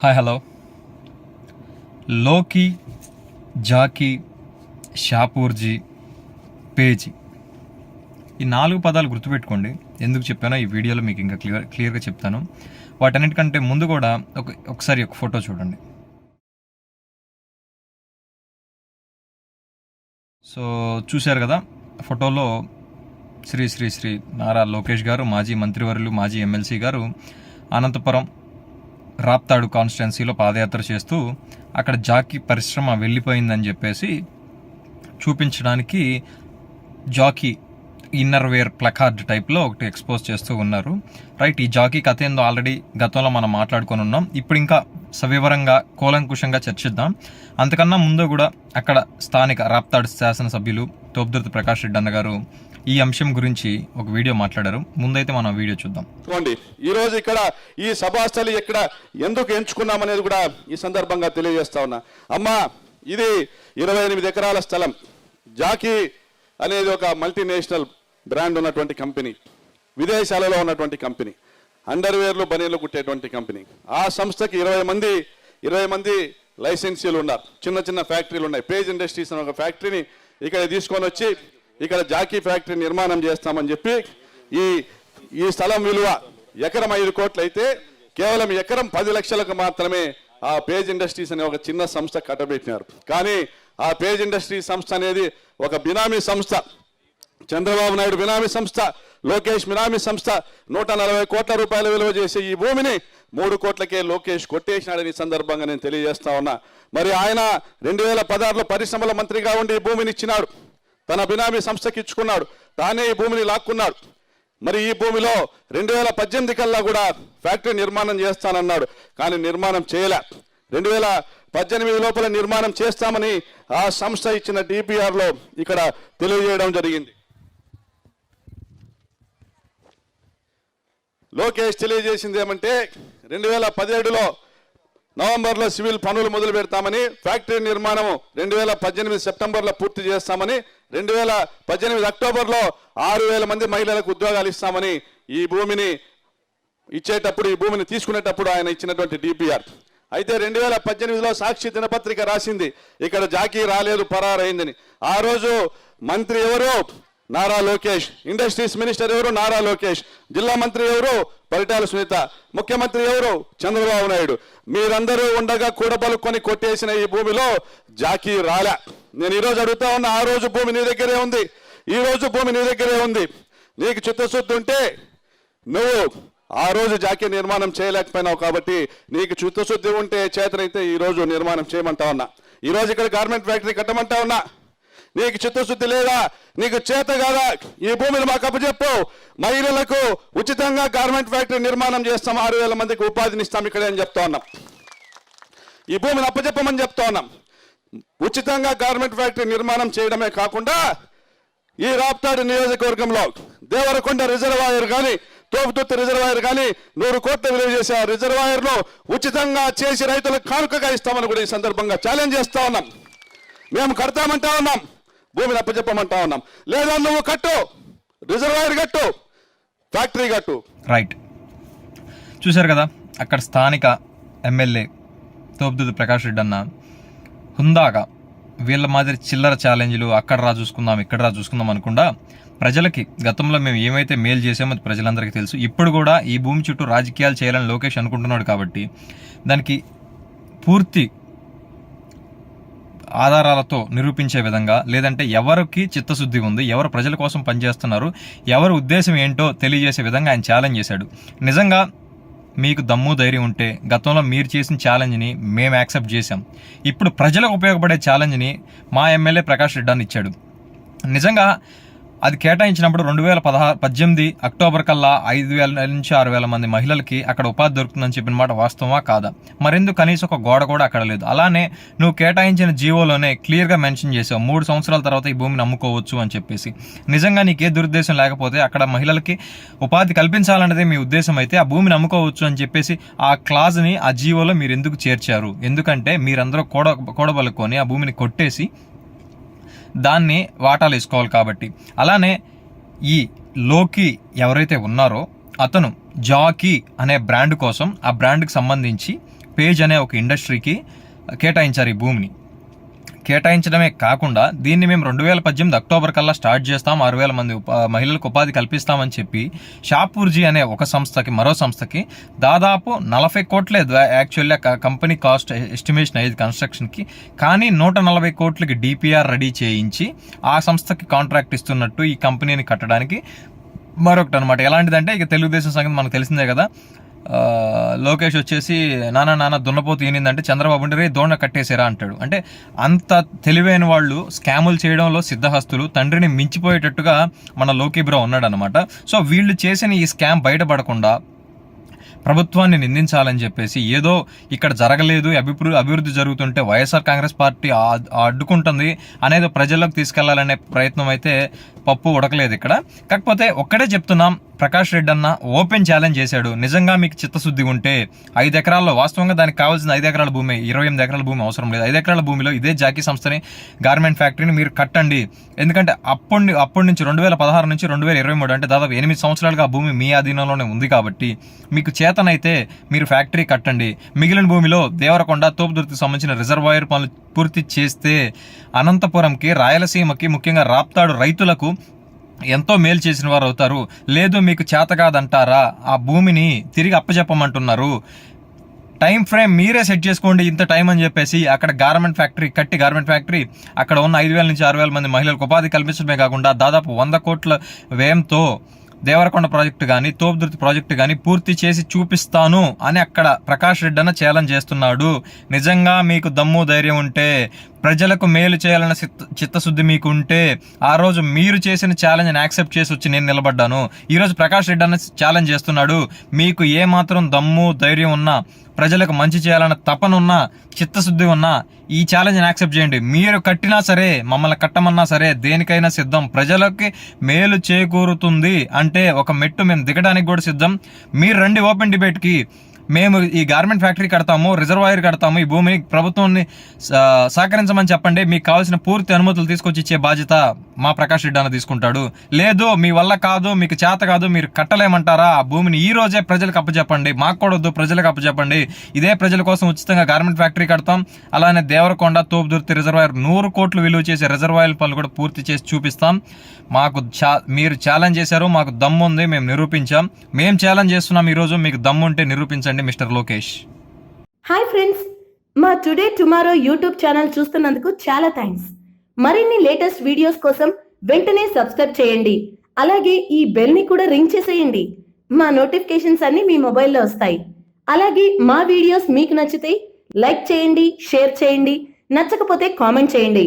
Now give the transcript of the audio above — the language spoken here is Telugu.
Hi hello. లోకి, జాకీ, షాపూర్జీ, పేజీ ఈ 4 పదాలు గుర్తుపెట్టుకోండి. ఎందుకు చెప్పానో ఈ వీడియోలో మీకు ఇంకా క్లియర్గా చెప్తాను. వాటన్నిటికంటే ముందు కూడా ఒకసారి ఒక ఫోటో చూడండి. సో చూశారు కదా, ఫోటోలో శ్రీ శ్రీ శ్రీ నారా లోకేష్ గారు, మాజీ మంత్రివర్యులు, మాజీ ఎమ్మెల్సీ గారు అనంతపురం రాప్తాడు కాన్స్టిట్యున్సీలో పాదయాత్ర చేస్తూ అక్కడ జాకీ పరిశ్రమ వెళ్ళిపోయిందని చెప్పేసి చూపించడానికి జాకీ ఇన్నర్ వేర్ ప్లకార్డ్ టైప్లో ఒకటి ఎక్స్పోజ్ చేస్తూ ఉన్నారు. రైట్, ఈ జాకీ కథ ఏందో ఆల్రెడీ గతంలో మనం మాట్లాడుకొని ఉన్నాం. ఇప్పుడు ఇంకా సవివరంగా కూలంకుషంగా చర్చిద్దాం. అంతకన్నా ముందు కూడా అక్కడ స్థానిక రాప్తాడు శాసనసభ్యులు తోపుదుర్తి ప్రకాష్ రెడ్డి అన్న గారు ఈ అంశం గురించి ఒక వీడియో మాట్లాడారు. ముందైతే మనం వీడియో చూద్దాం. ఈ రోజు ఇక్కడ ఈ సభాస్థలి ఇక్కడ ఎందుకు ఎంచుకున్నామనేది కూడా ఈ సందర్భంగా తెలియజేస్తా ఉన్నా. అమ్మా, ఇది 28 ఎకరాల స్థలం. జాకీ అనేది ఒక మల్టీనేషనల్ బ్రాండ్ ఉన్నటువంటి కంపెనీ, విదేశాలలో ఉన్నటువంటి కంపెనీ, అండర్వేర్లు బనీలు కుట్టేటువంటి కంపెనీ. ఆ సంస్థకి 20 మంది లైసెన్సీలు ఉన్నారు. చిన్న చిన్న ఫ్యాక్టరీలు ఉన్నాయి. పేజ్ ఇండస్ట్రీస్ అనే ఒక ఫ్యాక్టరీని ఇక్కడ తీసుకొని వచ్చి ఇక్కడ జాకీ ఫ్యాక్టరీ నిర్మాణం చేస్తామని చెప్పి ఈ స్థలం విలువ ఎకరం 5 కోట్లు అయితే కేవలం ఎకరం 10 లక్షలకు మాత్రమే ఆ పేజ్ ఇండస్ట్రీస్ అనే ఒక చిన్న సంస్థ కట్టబెట్టినారు. కానీ ఆ పేజ్ ఇండస్ట్రీస్ సంస్థ అనేది ఒక బినామీ సంస్థ. చంద్రబాబు నాయుడు బినామీ సంస్థ, లోకేష్ బినామీ సంస్థ. 140 కోట్ల రూపాయల విలువ చేసే ఈ భూమిని 3 కోట్లకే లోకేష్ కొట్టేసినాడని సందర్భంగా నేను తెలియజేస్తా ఉన్నా. మరి ఆయన 2016లో పరిశ్రమల మంత్రిగా ఉండి ఈ భూమిని ఇచ్చినాడు. తన బినామీ సంస్థకి ఇచ్చుకున్నాడు. తానే ఈ భూమిని లాక్కున్నాడు. మరి ఈ భూమిలో 2018 కల్లా కూడా ఫ్యాక్టరీ నిర్మాణం చేస్తానన్నాడు. కానీ నిర్మాణం చేయలే. 2018 లోపల నిర్మాణం చేస్తామని ఆ సంస్థ ఇచ్చిన డిపిఆర్లో ఇక్కడ తెలియజేయడం జరిగింది. లోకేష్ తెలియజేసింది ఏమంటే 2017లో నవంబర్లో సివిల్ పనులు మొదలు పెడతామని, ఫ్యాక్టరీ నిర్మాణం 2018 సెప్టెంబర్లో పూర్తి చేస్తామని, 2018 అక్టోబర్లో 6,000 మంది మహిళలకు ఉద్యోగాలు ఇస్తామని ఈ భూమిని ఇచ్చేటప్పుడు, ఈ భూమిని తీసుకునేటప్పుడు ఆయన ఇచ్చినటువంటి డిపిఆర్. అయితే 2018లో సాక్షి దినపత్రిక రాసింది ఇక్కడ జాకీ రాలేదు, పరారైందని. ఆ రోజు మంత్రి ఎవరు? నారా లోకేష్. ఇండస్ట్రీస్ మినిస్టర్ ఎవరు? నారా లోకేష్. జిల్లా మంత్రి ఎవరు? పరిటాల సునీత. ముఖ్యమంత్రి ఎవరు? చంద్రబాబు నాయుడు. మీరందరూ ఉండగా కూడబలుకొని కొట్టేసిన ఈ భూమిలో జాకీ రాలే. నేను ఈరోజు అడుగుతా ఉన్నా, ఆ రోజు భూమి నీ దగ్గరే ఉంది, ఈ రోజు భూమి నీ దగ్గరే ఉంది. నీకు చిత్తశుద్ధి ఉంటే నువ్వు ఆ రోజు జాకీ నిర్మాణం చేయలేకపోయినావు. కాబట్టి నీకు చిత్తశుద్ధి ఉంటే, చేతనైతే ఈ రోజు నిర్మాణం చేయమంటా ఉన్నా. ఈ రోజు ఇక్కడ గార్మెంట్ ఫ్యాక్టరీ కట్టమంటా ఉన్నా. నీకు చిత్తశుద్ధి లేదా, నీకు చేత కాదా, ఈ భూమిని మాకు అప్పచెప్పు. మహిళలకు ఉచితంగా గార్మెంట్ ఫ్యాక్టరీ నిర్మాణం చేస్తాం, 6,000 మందికి ఉపాధిని ఇస్తాం ఇక్కడే అని చెప్తా ఉన్నాం. ఈ భూమిని అప్పచెప్పమని చెప్తా ఉన్నాం. ఉచితంగా గార్మెంట్ ఫ్యాక్టరీ నిర్మాణం చేయడమే కాకుండా ఈ రాప్తాడు నియోజకవర్గంలో దేవరకొండ రిజర్వాయర్ కానీ, తోపుదుర్తి రిజర్వాయర్ కానీ 100 కోట్ల విలువ చేసే ఆ రిజర్వాయర్ను ఉచితంగా చేసి రైతులకు కానుకగా ఇస్తామని కూడా ఈ సందర్భంగా ఛాలెంజ్ చేస్తా ఉన్నాం. మేము కడతామంటా ఉన్నాం, భూమిని అప్పచెప్పమంటా ఉన్నాం. లేదా నువ్వు కట్టు, రిజర్వాయర్ కట్టు, ఫ్యాక్టరీ కట్టు. రైట్, చూశారు కదా, అక్కడ స్థానిక ఎమ్మెల్యే తోపుదుర్తి ప్రకాష్ రెడ్డి అన్న హుందాగా వీళ్ళ మాదిరి చిల్లర ఛాలెంజ్లు అక్కడ రా చూసుకుందాం, ఇక్కడ రా చూసుకుందాం అనుకుండా ప్రజలకి గతంలో మేము ఏమైతే మేలు చేసామో అది ప్రజలందరికీ తెలుసు. ఇప్పుడు కూడా ఈ భూమి చుట్టూ రాజకీయాలు చేయాలని లోకేష్ అనుకుంటున్నాడు. కాబట్టి దానికి పూర్తి ఆధారాలతో నిరూపించే విధంగా, లేదంటే ఎవరికి చిత్తశుద్ధి ఉంది, ఎవరు ప్రజల కోసం పనిచేస్తున్నారు, ఎవరి ఉద్దేశం ఏంటో తెలియజేసే విధంగా ఆయన ఛాలెంజ్ చేశాడు. నిజంగా మీకు దమ్ము ధైర్యం ఉంటే గతంలో మీరు చేసిన ఛాలెంజ్ని మేము యాక్సెప్ట్ చేశాం. ఇప్పుడు ప్రజలకు ఉపయోగపడే ఛాలెంజ్ని మా ఎమ్మెల్యే ప్రకాష్ రెడ్డి అని ఇచ్చాడు. నిజంగా అది కేటాయించినప్పుడు 2018 అక్టోబర్ కల్లా 5,000 నుంచి 6,000 మంది మహిళలకి అక్కడ ఉపాధి దొరుకుతుందని చెప్పిన మాట వాస్తవమా కాదా? మరెందుకు కనీసం ఒక గోడ కూడా అక్కడ లేదు? అలానే నువ్వు కేటాయించిన జీవోలోనే క్లియర్గా మెన్షన్ చేసావు 3 సంవత్సరాల తర్వాత ఈ భూమిని అమ్ముకోవచ్చు అని చెప్పేసి. నిజంగా నీకే దురుద్దేశం లేకపోతే, అక్కడ మహిళలకి ఉపాధి కల్పించాలన్నదే మీ ఉద్దేశం అయితే ఆ భూమిని అమ్ముకోవచ్చు అని చెప్పేసి ఆ క్లాజ్ని ఆ జీవోలో మీరు ఎందుకు చేర్చారు? ఎందుకంటే మీరందరూ కూడబలుకొని ఆ భూమిని కొట్టేసి దాన్ని వాటాలు వేసుకోవాలి కాబట్టి. అలానే ఈ లోకి ఎవరైతే ఉన్నారో అతను జాకీ అనే బ్రాండ్ కోసం, ఆ బ్రాండ్కి సంబంధించి పేజ్ అనే ఒక ఇండస్ట్రీకి కేటాయించారు ఈ భూమిని. కేటాయించడమే కాకుండా దీన్ని మేము 2018 అక్టోబర్ కల్లా స్టార్ట్ చేస్తాం, 6,000 మంది మహిళలకు ఉపాధి కల్పిస్తామని చెప్పి షాపూర్జీ అనే ఒక సంస్థకి, మరో సంస్థకి దాదాపు 40 కోట్లే యాక్చువల్లీ కంపెనీ కాస్ట్ ఎస్టిమేషన్ అయ్యేది కన్స్ట్రక్షన్కి. కానీ 140 కోట్లకి డిపిఆర్ రెడీ చేయించి ఆ సంస్థకి కాంట్రాక్ట్ ఇస్తున్నట్టు ఈ కంపెనీని కట్టడానికి మరొకటి అనమాట. ఎలాంటిదంటే ఇక తెలుగుదేశం సంగతి మనకు తెలిసిందే కదా. లోకేష్ వచ్చేసి నాన్న దున్నపోతు ఈనిందంటే చంద్రబాబు ఉంటే రే దోణ కట్టేసారా అంటాడు. అంటే అంత తెలివైన వాళ్ళు స్కాములు చేయడంలో సిద్ధహస్తులు, తండ్రిని మించిపోయేటట్టుగా మన లోకీ బ్రో ఉన్నాడు అనమాట. సో వీళ్ళు చేసిన ఈ స్కామ్ బయటపడకుండా ప్రభుత్వాన్ని నిందించాలని చెప్పేసి ఏదో ఇక్కడ జరగలేదు, అభివృద్ధి జరుగుతుంటే వైఎస్ఆర్ కాంగ్రెస్ పార్టీ అడ్డుకుంటుంది అనేది ప్రజల్లోకి తీసుకెళ్లాలనే ప్రయత్నం అయితే పప్పు ఉడకలేదు ఇక్కడ. కాకపోతే ఒక్కడే చెప్తున్నాం, ప్రకాష్ రెడ్డి అన్న ఓపెన్ ఛాలెంజ్ చేశాడు. నిజంగా మీకు చిత్తశుద్ధి ఉంటే 5 ఎకరాల్లో, వాస్తవంగా దానికి కావాల్సిన 5 ఎకరాల భూమి, 28 ఎకరాల భూమి అవసరం లేదు. 5 ఎకరాల భూమిలో ఇదే జాకీ సంస్థని, గార్మెంట్ ఫ్యాక్టరీని మీరు కట్టండి. ఎందుకంటే అప్పటి నుంచి 2016 నుంచి 2023 అంటే దాదాపు 8 సంవత్సరాలుగా ఆ భూమి మీ ఆధీనంలోనే ఉంది కాబట్టి మీకు చేతనైతే మీరు ఫ్యాక్టరీ కట్టండి. మిగిలిన భూమిలో దేవరకొండ, తోపుదుర్తికి సంబంధించిన రిజర్వాయర్ పనులు పూర్తి చేస్తే అనంతపురంకి, రాయలసీమకి, ముఖ్యంగా రాప్తాడు రైతులకు ఎంతో మేలు చేసిన వారు అవుతారు. లేదు మీకు చేత కాదంటారా, ఆ భూమిని తిరిగి అప్పచెప్పమంటున్నారు, టైం ఫ్రేమ్ మీరే సెట్ చేసుకోండి ఇంత టైం అని చెప్పేసి అక్కడ గార్మెంట్ ఫ్యాక్టరీ అక్కడ ఉన్న 5,000 నుంచి 6,000 మంది మహిళలకు ఉపాధి కల్పించడమే కాకుండా దాదాపు 100 కోట్ల వ్యయంతో దేవరకొండ ప్రాజెక్టు కానీ, తోపుదుర్తి ప్రాజెక్టు కానీ పూర్తి చేసి చూపిస్తాను అని అక్కడ ప్రకాష్ రెడ్డి అన్న ఛాలెంజ్ చేస్తున్నాడు. నిజంగా మీకు దమ్ము ధైర్యం ఉంటే, ప్రజలకు మేలు చేయాలన్న చిత్తశుద్ధి మీకు ఉంటే, ఆ రోజు మీరు చేసిన ఛాలెంజ్ని యాక్సెప్ట్ చేసి వచ్చి నేను నిలబడ్డాను. ఈరోజు ప్రకాష్ రెడ్డి అన్న ఛాలెంజ్ చేస్తున్నాడు. మీకు ఏమాత్రం దమ్ము ధైర్యం ఉన్నా, ప్రజలకు మంచి చేయాలన్న తపన ఉన్నా, చిత్తశుద్ధి ఉన్నా ఈ ఛాలెంజ్ని యాక్సెప్ట్ చేయండి. మీరు కట్టినా సరే, మమ్మల్ని కట్టమన్నా సరే, దేనికైనా సిద్ధం. ప్రజలకి మేలు చేకూరుతుంది అంటే ఒక మెట్టు మేము దిగడానికి కూడా సిద్ధం. మీరు రండి ఓపెన్ డిబేట్కి. మేము ఈ గార్మెంట్ ఫ్యాక్టరీ కడతాము, రిజర్వాయర్ కడతాము, ఈ భూమిని ప్రభుత్వాన్ని సహకరించమని చెప్పండి. మీకు కావాల్సిన పూర్తి అనుమతులు తీసుకొచ్చి ఇచ్చే బాధ్యత మా ప్రకాష్ రెడ్డి అన్న తీసుకుంటాడు. లేదు మీ వల్ల కాదు, మీకు చేత కాదు, మీరు కట్టలేమంటారా, ఆ భూమిని ఈ రోజే ప్రజలకు అప్పచెప్పండి, మాకు కూడా వద్దు, ప్రజలకు అప్పచెప్పండి. ఇదే ప్రజల కోసం ఉచితంగా గార్మెంట్ ఫ్యాక్టరీ కడతాం. అలానే దేవరకొండ, తోపుదుర్తి రిజర్వాయర్ 100 కోట్లు విలువ చేసే రిజర్వాయర్ పనులు కూడా పూర్తి చేసి చూపిస్తాం. మాకు మీరు ఛాలెంజ్ చేశారు, మాకు దమ్ము ఉంది, మేము నిరూపించాం. మేము ఛాలెంజ్ చేస్తున్నాం ఈరోజు, మీకు దమ్ము ఉంటే నిరూపించండి మిస్టర్ లోకేష్. హాయ్ ఫ్రెండ్స్, మా టుడే టుమారో యూట్యూబ్ ఛానల్ చూస్తున్నందుకు చాలా థ్యాంక్స్. మరిన్ని లేటెస్ట్ వీడియోస్ కోసం వెంటనే సబ్స్క్రైబ్ చేయండి. అలాగే ఈ బెల్ ని కూడా రింగ్ చేసేయండి. మా నోటిఫికేషన్స్ అన్ని మీ మొబైల్లో వస్తాయి. అలాగే మా వీడియోస్ మీకు నచ్చితే లైక్ చేయండి, షేర్ చేయండి, నచ్చకపోతే కామెంట్ చేయండి.